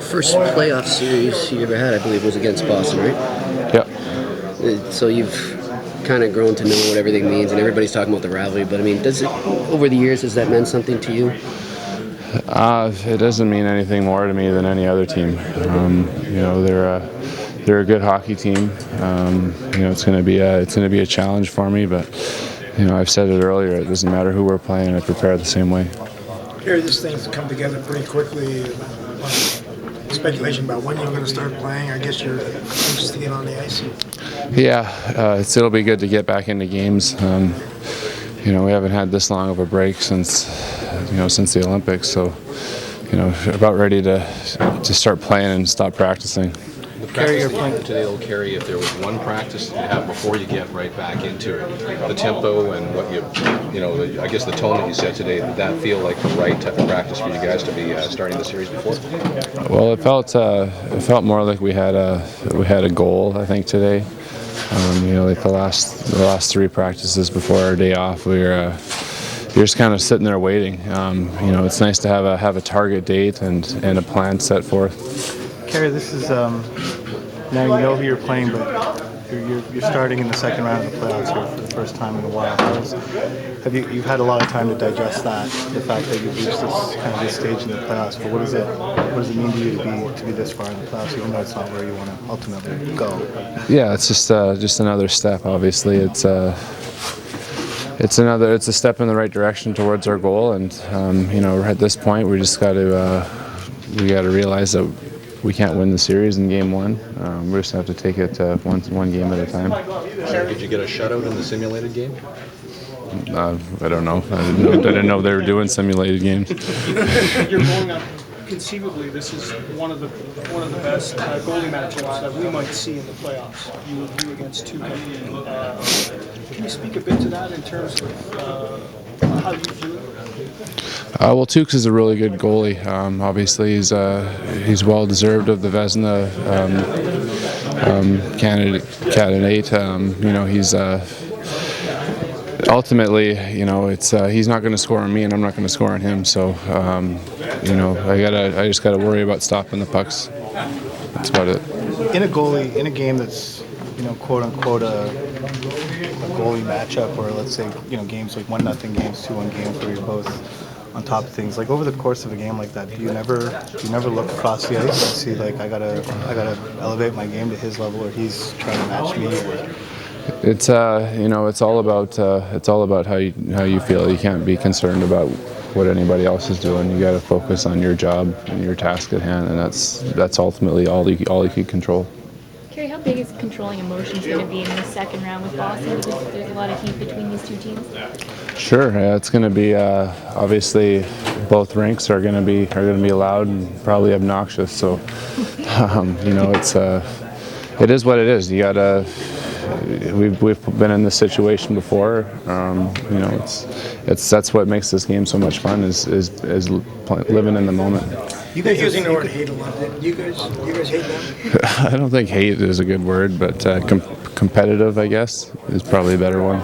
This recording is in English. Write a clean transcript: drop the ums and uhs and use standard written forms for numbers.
First playoff series you ever had, I believe, was against Boston, right? Yeah. So you've kind of grown to know what everything means, and everybody's talking about the rivalry. But I mean, over the years, has that meant something to you? It doesn't mean anything more to me than any other team. They're a good hockey team. It's going to be a challenge for me, but I've said it earlier. It doesn't matter who we're playing. I prepare the same way. Here, this thing's come together pretty quickly. Speculation about when you're going to start playing. I guess you're anxious to get on the ice. Yeah, it'll be good to get back into games. We haven't had this long of a break since the Olympics, so about ready to start playing and stop practicing. The practice you're playing today will carry if there was one practice you have before you get right back into it. The tempo and what I guess the tone that you set today, did that feel like the right type of practice for you guys to be starting the series before? Well, it felt more like we had a goal, I think, today. Like the last three practices before our day off, you're just kind of sitting there waiting. It's nice to have a target date and a plan set forth. Carey, this is now you know who you're playing, but you're starting in the second round of the playoffs here for the first time in a while. You've had a lot of time to digest that, the fact that you've reached this stage in the playoffs. But what does it mean to you to be this far in the playoffs, even though it's not where you want to ultimately go? Yeah, it's just another step. Obviously, it's a step in the right direction towards our goal, and at this point we just got to realize that we can't win the series in game one. We just have to take it one game at a time. Did you get a shutout in the simulated game? I don't know. I didn't know they were doing simulated games. You're going up. Conceivably, this is one of the best goalie matchups that we might see in the playoffs. You against Tuukka. Can you speak a bit to that in terms of how you view it? Well, Tukes is a really good goalie. Obviously, he's well deserved of the Vezina candidate. He's ultimately, he's not going to score on me, and I'm not going to score on him. So, I just gotta worry about stopping the pucks. That's about it. In a game that's quote unquote a goalie matchup, or let's say games like 1-0 games, 2-1 games where you're both on top of things. Like over the course of a game like that, do you never look across the ice and see like I gotta elevate my game to his level, or he's trying to match me? It's it's all about how you feel. You can't be concerned about what anybody else is doing. You got to focus on your job and your task at hand, and that's ultimately all you can control. Carey, how big is controlling emotions going to be in the second round with Boston? Because there's a lot of heat between these two teams. Sure, it's going to be obviously both rinks are going to be loud and probably obnoxious. So it is what it is. You gotta. We've been in this situation before. That's what makes this game so much fun is living in the moment. You guys using the word hate a lot. You guys hate them? I don't think hate is a good word, but competitive, I guess, is probably a better one.